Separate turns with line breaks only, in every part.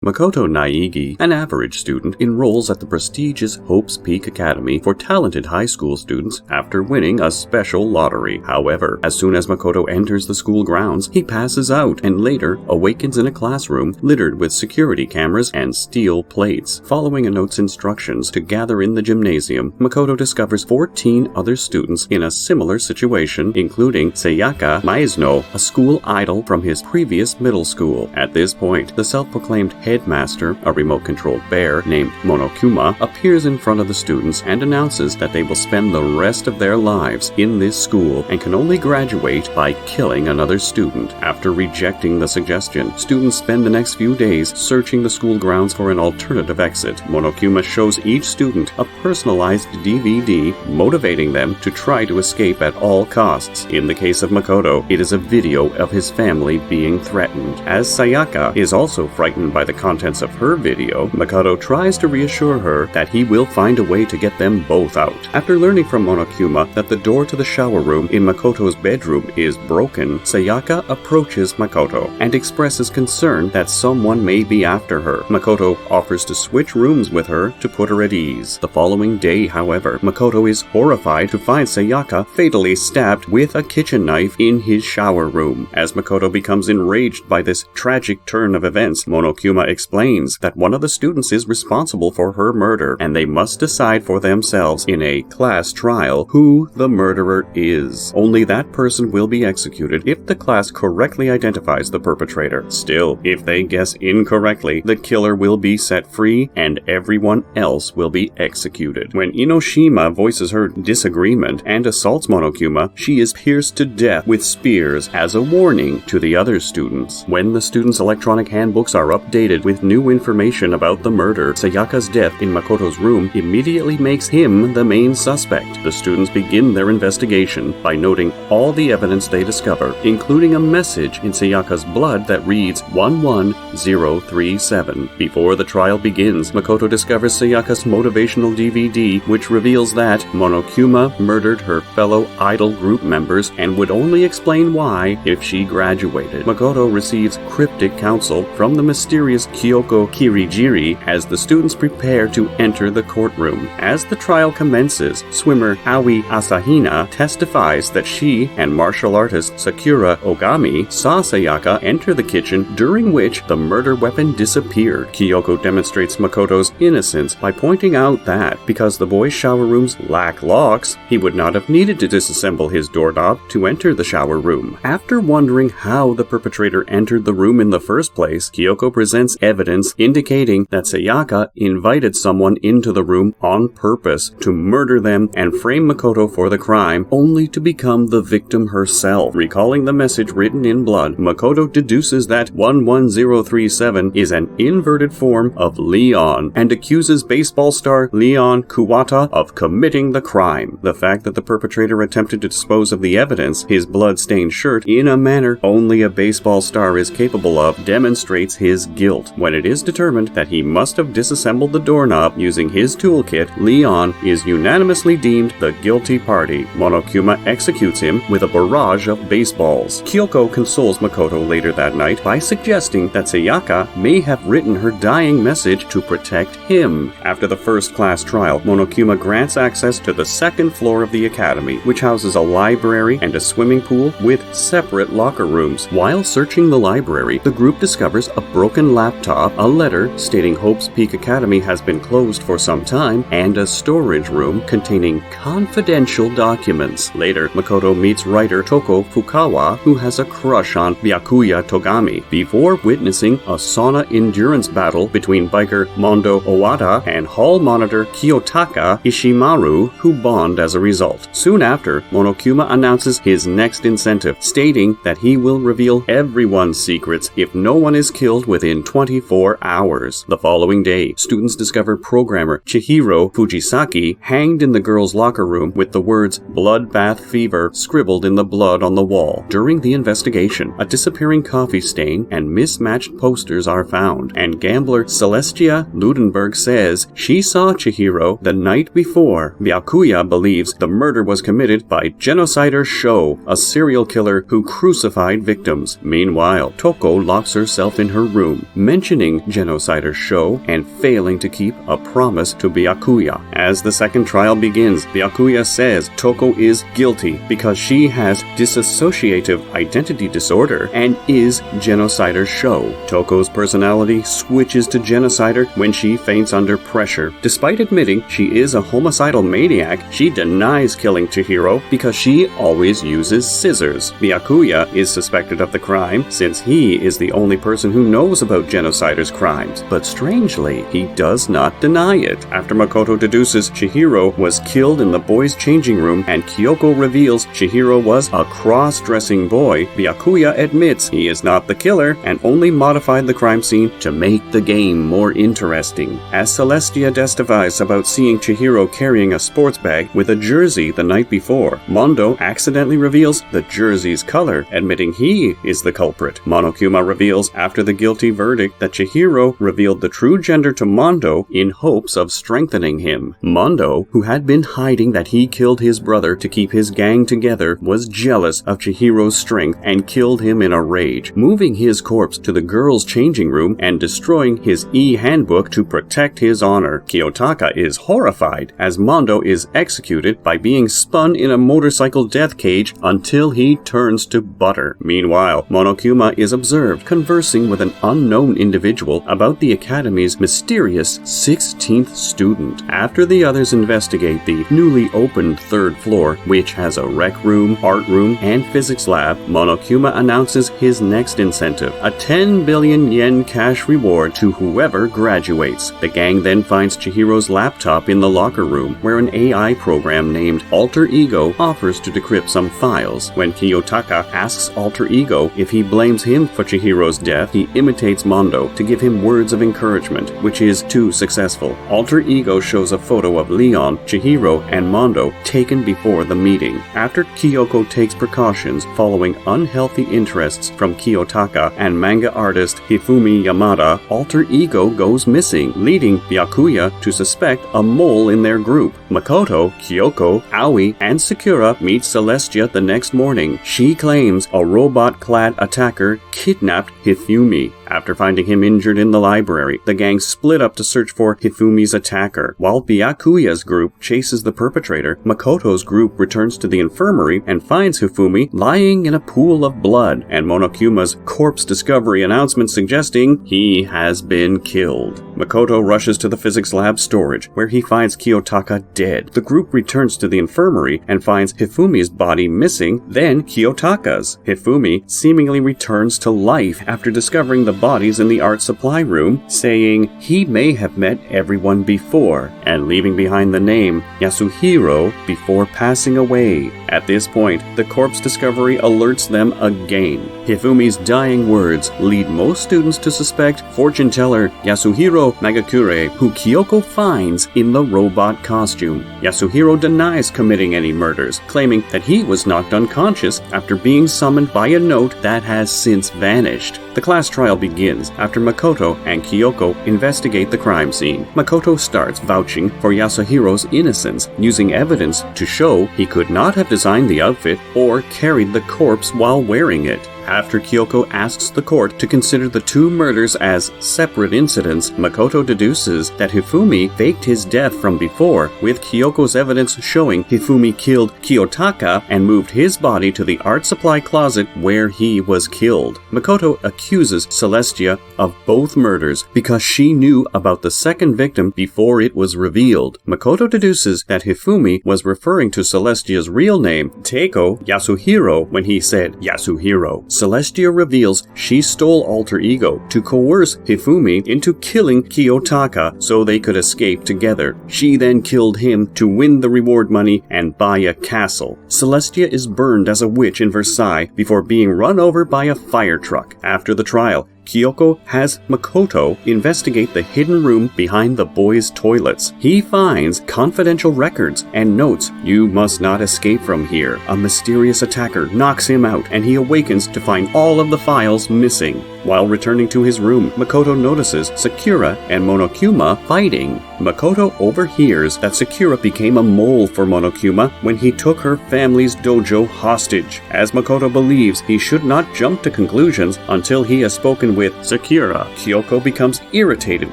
Makoto Naegi, an average student, enrolls at the prestigious Hope's Peak Academy for talented high school students after winning a special lottery. However, as soon as Makoto enters the school grounds, he passes out and later awakens in a classroom littered with security cameras and steel plates. Following a note's instructions to gather in the gymnasium, Makoto discovers 14 other students in a similar situation, including Sayaka Maizno, a school idol from his previous middle school. At this point, the self-proclaimed headmaster, a remote-controlled bear named Monokuma, appears in front of the students and announces that they will spend the rest of their lives in this school and can only graduate by killing another student. After rejecting the suggestion, students spend the next few days searching the school grounds for an alternative exit. Monokuma shows each student a personalized DVD, motivating them to try to escape at all costs. In the case of Makoto, it is a video of his family being threatened. As Sayaka is also frightened by the contents of her video, Makoto tries to reassure her that he will find a way to get them both out. After learning from Monokuma that the door to the shower room in Makoto's bedroom is broken, Sayaka approaches Makoto and expresses concern that someone may be after her. Makoto offers to switch rooms with her to put her at ease. The following day, however, Makoto is horrified to find Sayaka fatally stabbed with a kitchen knife in his shower room. As Makoto becomes enraged by this tragic turn of events, Monokuma explains that one of the students is responsible for her murder, and they must decide for themselves in a class trial who the murderer is. Only that person will be executed if the class correctly identifies the perpetrator. Still, if they guess incorrectly, the killer will be set free and everyone else will be executed. When Inoshima voices her disagreement and assaults Monokuma, she is pierced to death with spears as a warning to the other students. When the students' electronic handbooks are updated with new information about the murder, Sayaka's death in Makoto's room immediately makes him the main suspect. The students begin their investigation by noting all the evidence they discover, including a message in Sayaka's blood that reads 11037. Before the trial begins, Makoto discovers Sayaka's motivational DVD, which reveals that Monokuma murdered her fellow idol group members and would only explain why if she graduated. Makoto receives cryptic counsel from the mysterious Kyoko Kirijiri as the students prepare to enter the courtroom. As the trial commences, swimmer Aoi Asahina testifies that she and martial artist Sakura Ogami saw Sayaka enter the kitchen, during which the murder weapon disappeared. Kyoko demonstrates Makoto's innocence by pointing out that because the boys' shower rooms lack locks, he would not have needed to disassemble his doorknob to enter the shower room. After wondering how the perpetrator entered the room in the first place, Kyoko presents evidence indicating that Sayaka invited someone into the room on purpose to murder them and frame Makoto for the crime, only to become the victim herself. Recalling the message written in blood, Makoto deduces that 11037 is an inverted form of Leon and accuses baseball star Leon Kuwata of committing the crime. The fact that the perpetrator attempted to dispose of the evidence, his blood-stained shirt, in a manner only a baseball star is capable of, demonstrates his guilt. When it is determined that he must have disassembled the doorknob using his toolkit, Leon is unanimously deemed the guilty party. Monokuma executes him with a barrage of baseballs. Kyoko consoles Makoto later that night by suggesting that Sayaka may have written her dying message to protect him. After the first class trial, Monokuma grants access to the second floor of the academy, which houses a library and a swimming pool with separate locker rooms. While searching the library, the group discovers a broken laptop, a letter stating Hope's Peak Academy has been closed for some time, and a storage room containing confidential documents. Later, Makoto meets writer Toko Fukawa, who has a crush on Byakuya Togami, before witnessing a sauna endurance battle between biker Mondo Owada and hall monitor Kiyotaka Ishimaru, who bond as a result. Soon after, Monokuma announces his next incentive, stating that he will reveal everyone's secrets if no one is killed within 24 hours. The following day, students discover programmer Chihiro Fujisaki hanged in the girls' locker room with the words "bloodbath fever" scribbled in the blood on the wall. During the investigation, a disappearing coffee stain and mismatched posters are found, and gambler Celestia Ludenberg says she saw Chihiro the night before. Byakuya believes the murder was committed by genocider Sho, a serial killer who crucified victims. Meanwhile, Toko locks herself in her room. mentioning Genocider's show and failing to keep a promise to Byakuya. As the second trial begins, Byakuya says Toko is guilty because she has dissociative identity disorder and is Genocider's show. Toko's personality switches to Genocider when she faints under pressure. Despite admitting she is a homicidal maniac, she denies killing Chihiro because she always uses scissors. Byakuya is suspected of the crime since he is the only person who knows about Genocider's crimes, but strangely, he does not deny it. After Makoto deduces Chihiro was killed in the boys' changing room and Kyoko reveals Chihiro was a cross-dressing boy, Byakuya admits he is not the killer and only modified the crime scene to make the game more interesting. As Celestia testifies about seeing Chihiro carrying a sports bag with a jersey the night before, Mondo accidentally reveals the jersey's color, admitting he is the culprit. Monokuma reveals after the guilty verdict that Chihiro revealed the true gender to Mondo in hopes of strengthening him. Mondo, who had been hiding that he killed his brother to keep his gang together, was jealous of Chihiro's strength and killed him in a rage, moving his corpse to the girls' changing room and destroying his e-handbook to protect his honor. Kiyotaka is horrified as Mondo is executed by being spun in a motorcycle death cage until he turns to butter. Meanwhile, Monokuma is observed conversing with an unknown individual about the Academy's mysterious 16th student. After the others investigate the newly opened third floor, which has a rec room, art room, and physics lab, Monokuma announces his next incentive, a 10 billion yen cash reward to whoever graduates. The gang then finds Chihiro's laptop in the locker room, where an AI program named Alter Ego offers to decrypt some files. When Kiyotaka asks Alter Ego if he blames him for Chihiro's death, he imitates Mondo to give him words of encouragement, which is too successful. Alter Ego shows a photo of Leon, Chihiro, and Mondo taken before the meeting. After Kyoko takes precautions following unhealthy interests from Kiyotaka and manga artist Hifumi Yamada, Alter Ego goes missing, leading Byakuya to suspect a mole in their group. Makoto, Kyoko, Aoi, and Sakura meet Celestia the next morning. She claims a robot-clad attacker kidnapped Hifumi. After finding him injured in the library, the gang split up to search for Hifumi's attacker. While Byakuya's group chases the perpetrator, Makoto's group returns to the infirmary and finds Hifumi lying in a pool of blood, and Monokuma's corpse discovery announcement suggesting he has been killed. Makoto rushes to the physics lab storage, where he finds Kiyotaka dead. The group returns to the infirmary and finds Hifumi's body missing, then Kiyotaka's. Hifumi seemingly returns to life after discovering the bodies in the art supply room, saying he may have met everyone before, and leaving behind the name Yasuhiro before passing away. At this point, the corpse discovery alerts them again. Hifumi's dying words lead most students to suspect fortune teller Yasuhiro Magakure, who Kyoko finds in the robot costume. Yasuhiro denies committing any murders, claiming that he was knocked unconscious after being summoned by a note that has since vanished. The class trial begins after Makoto and Kyoko investigate the crime scene. Makoto starts vouching for Yasuhiro's innocence, using evidence to show he could not have designed the outfit or carried the corpse while wearing it. After Kyoko asks the court to consider the two murders as separate incidents, Makoto deduces that Hifumi faked his death from before, with Kyoko's evidence showing Hifumi killed Kiyotaka and moved his body to the art supply closet where he was killed. Makoto accuses Celestia of both murders because she knew about the second victim before it was revealed. Makoto deduces that Hifumi was referring to Celestia's real name, Teiko Yasuhiro, when he said Yasuhiro. Celestia reveals she stole Alter Ego to coerce Hifumi into killing Kiyotaka so they could escape together. She then killed him to win the reward money and buy a castle. Celestia is burned as a witch in Versailles before being run over by a fire truck. After the trial, Kyoko has Makoto investigate the hidden room behind the boys' toilets. He finds confidential records and notes, "You must not escape from here." A mysterious attacker knocks him out and he awakens to find all of the files missing. While returning to his room, Makoto notices Sakura and Monokuma fighting. Makoto overhears that Sakura became a mole for Monokuma when he took her family's dojo hostage. As Makoto believes he should not jump to conclusions until he has spoken with Sakura, Kyoko becomes irritated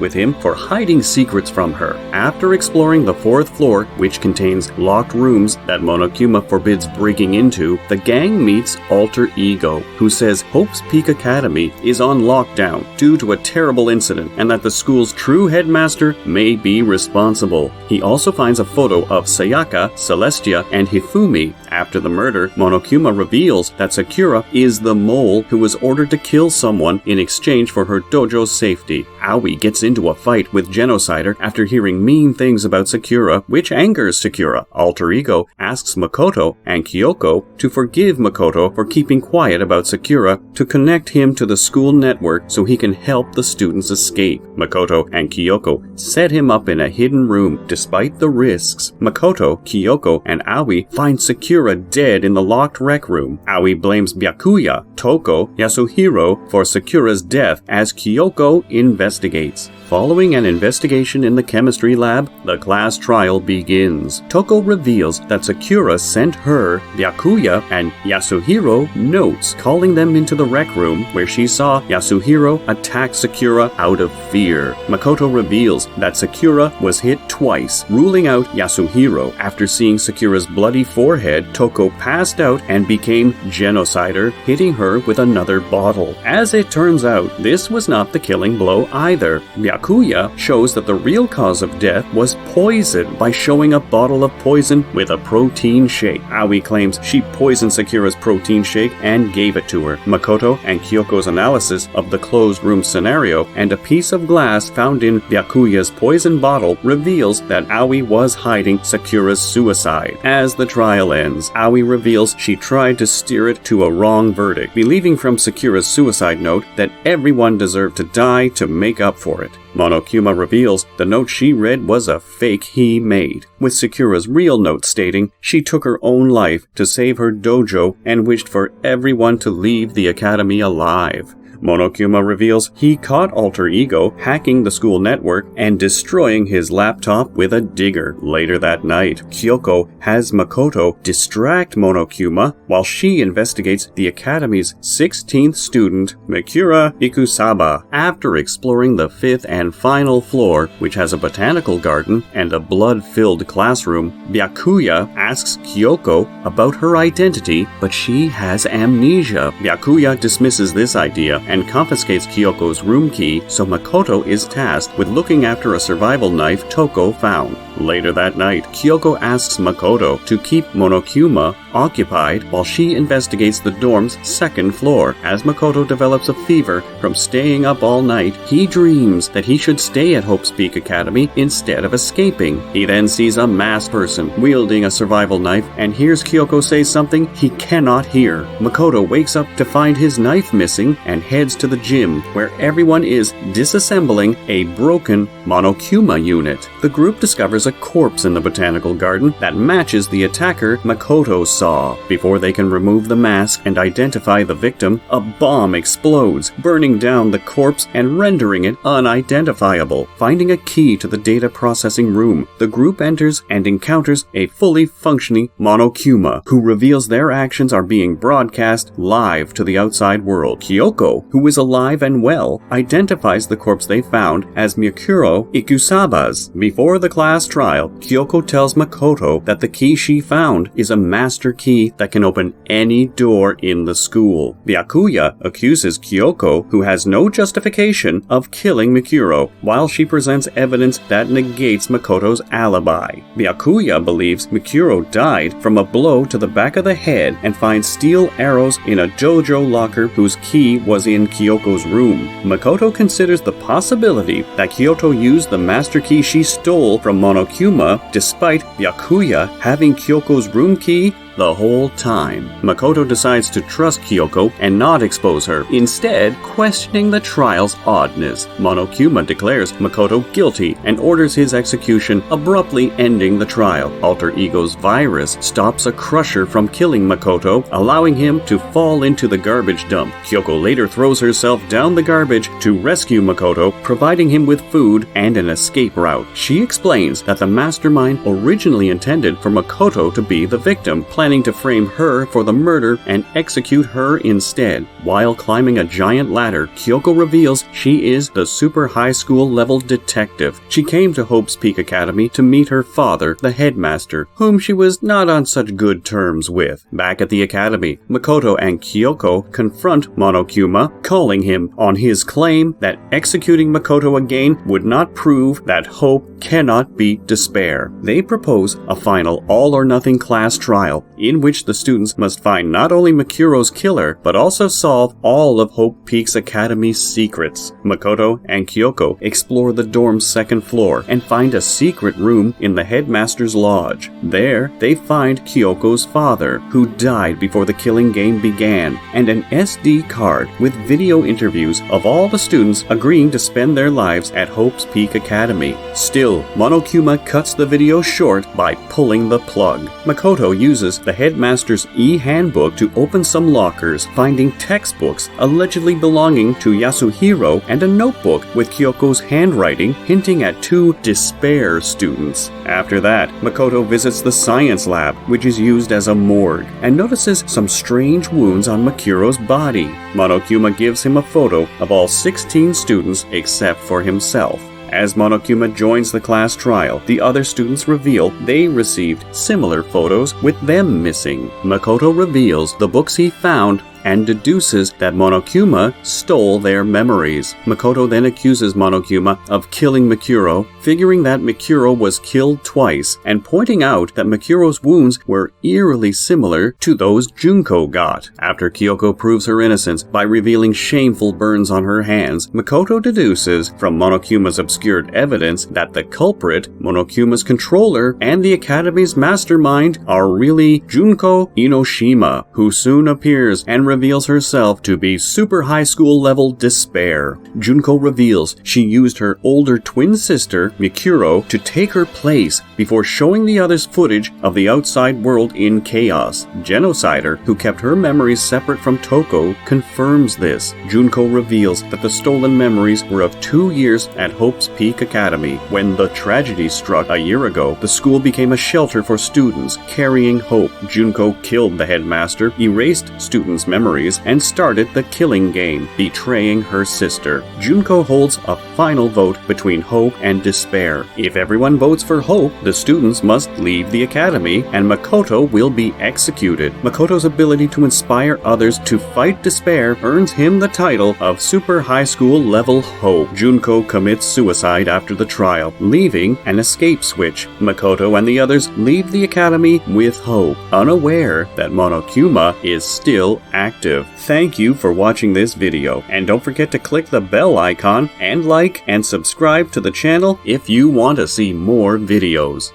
with him for hiding secrets from her. After exploring the 4th floor, which contains locked rooms that Monokuma forbids breaking into, the gang meets Alter Ego, who says Hope's Peak Academy is on lockdown due to a terrible incident and that the school's true headmaster may be responsible. He also finds a photo of Sayaka, Celestia, and Hifumi. After the murder, Monokuma reveals that Sakura is the mole who was ordered to kill someone in exchange for her dojo's safety. Aoi gets into a fight with Genocider after hearing mean things about Sakura, which angers Sakura. Alter Ego asks Makoto and Kyoko to forgive Makoto for keeping quiet about Sakura to connect him to the school network so he can help the students escape. Makoto and Kyoko set him up in a hidden room despite the risks. Makoto, Kyoko, and Aoi find Sakura dead in the locked rec room. Aoi blames Byakuya, Toko, Yasuhiro for Sakura's death as Kyoko investigates. Following an investigation in the chemistry lab, the class trial begins. Toko reveals that Sakura sent her, Byakuya, and Yasuhiro notes, calling them into the rec room where she saw Yasuhiro attack Sakura out of fear. Makoto reveals that Sakura was hit twice, ruling out Yasuhiro. After seeing Sakura's bloody forehead, Toko passed out and became Genocider, hitting her with another bottle. As it turns out, this was not the killing blow either. Byakuya shows that the real cause of death was poison by showing a bottle of poison with a protein shake. Aoi claims she poisoned Sakura's protein shake and gave it to her. Makoto and Kyoko's analysis of the closed room scenario and a piece of glass found in Byakuya's poison bottle reveals that Aoi was hiding Sakura's suicide. As the trial ends, Aoi reveals she tried to steer it to a wrong verdict, believing from Sakura's suicide note that everyone deserved to die to make up for it. Monokuma reveals the note she read was a fake he made, with Sakura's real note stating she took her own life to save her dojo and wished for everyone to leave the academy alive. Monokuma reveals he caught Alter Ego hacking the school network and destroying his laptop with a digger. Later that night, Kyoko has Makoto distract Monokuma while she investigates the academy's 16th student, Mikura Ikusaba. After exploring the 5th and final floor, which has a botanical garden and a blood-filled classroom, Byakuya asks Kyoko about her identity, but she has amnesia. Byakuya dismisses this idea and confiscates Kyoko's room key, so Makoto is tasked with looking after a survival knife Toko found. Later that night, Kyoko asks Makoto to keep Monokuma occupied while she investigates the dorm's 2nd floor. As Makoto develops a fever from staying up all night, he dreams that he should stay at Hope's Peak Academy instead of escaping. He then sees a masked person wielding a survival knife and hears Kyoko say something he cannot hear. Makoto wakes up to find his knife missing and heads to the gym, where everyone is disassembling a broken Monokuma unit. The group discovers a corpse in the botanical garden that matches the attacker Makoto saw. Before they can remove the mask and identify the victim, a bomb explodes, burning down the corpse and rendering it unidentifiable. Finding a key to the data processing room, the group enters and encounters a fully functioning Monokuma, who reveals their actions are being broadcast live to the outside world. Kyoko, who is alive and well, identifies the corpse they found as Mikuro Ikusaba's. Before the class trial, Kyoko tells Makoto that the key she found is a master key that can open any door in the school. Byakuya accuses Kyoko, who has no justification, of killing Mikuro, while she presents evidence that negates Makoto's alibi. Byakuya believes Mikuro died from a blow to the back of the head and finds steel arrows in a dojo locker whose key was in Kyoko's room. Makoto considers the possibility that Kyoto used the master key she stole from Monokuma, despite Byakuya having Kyoko's room key the whole time. Makoto decides to trust Kyoko and not expose her, instead questioning the trial's oddness. Monokuma declares Makoto guilty and orders his execution, abruptly ending the trial. Alter Ego's virus stops a crusher from killing Makoto, allowing him to fall into the garbage dump. Kyoko later throws herself down the garbage to rescue Makoto, providing him with food and an escape route. She explains that the mastermind originally intended for Makoto to be the victim, planning to frame her for the murder and execute her instead. While climbing a giant ladder, Kyoko reveals she is the super high school level detective. She came to Hope's Peak Academy to meet her father, the headmaster, whom she was not on such good terms with. Back at the academy, Makoto and Kyoko confront Monokuma, calling him on his claim that executing Makoto again would not prove that hope cannot beat despair. They propose a final all-or-nothing class trial, in which the students must find not only Makuro's killer, but also solve all of Hope Peak's Academy's secrets. Makoto and Kyoko explore the dorm's second floor and find a secret room in the headmaster's lodge. There, they find Kyoko's father, who died before the killing game began, and an SD card with video interviews of all the students agreeing to spend their lives at Hope's Peak Academy. Still, Monokuma cuts the video short by pulling the plug. Makoto uses the headmaster's e-handbook to open some lockers, finding textbooks allegedly belonging to Yasuhiro and a notebook with Kyoko's handwriting hinting at two despair students. After that, Makoto visits the science lab, which is used as a morgue, and notices some strange wounds on Makuro's body. Monokuma gives him a photo of all 16 students except for himself. As Monokuma joins the class trial, the other students reveal they received similar photos with them missing. Makoto reveals the books he found and deduces that Monokuma stole their memories. Makoto then accuses Monokuma of killing Makuro, figuring that Makuro was killed twice, and pointing out that Makuro's wounds were eerily similar to those Junko got. After Kyoko proves her innocence by revealing shameful burns on her hands, Makoto deduces from Monokuma's obscured evidence that the culprit, Monokuma's controller, and the Academy's mastermind are really Junko Inoshima, who soon appears and reveals herself to be super high school level despair. Junko reveals she used her older twin sister, Mikuro, to take her place before showing the others footage of the outside world in chaos. Genocider, who kept her memories separate from Toko, confirms this. Junko reveals that the stolen memories were of 2 years at Hope's Peak Academy. When the tragedy struck a year ago, the school became a shelter for students carrying hope. Junko killed the headmaster, erased students' memories, and started the killing game, betraying her sister. Junko holds a final vote between hope and despair. If everyone votes for hope, the students must leave the academy, and Makoto will be executed. Makoto's ability to inspire others to fight despair earns him the title of Super High School Level Hope. Junko commits suicide after the trial, leaving an escape switch. Makoto and the others leave the academy with hope, unaware that Monokuma is still active. Thank you for watching this video, and don't forget to click the bell icon and like and subscribe to the channel if you want to see more videos.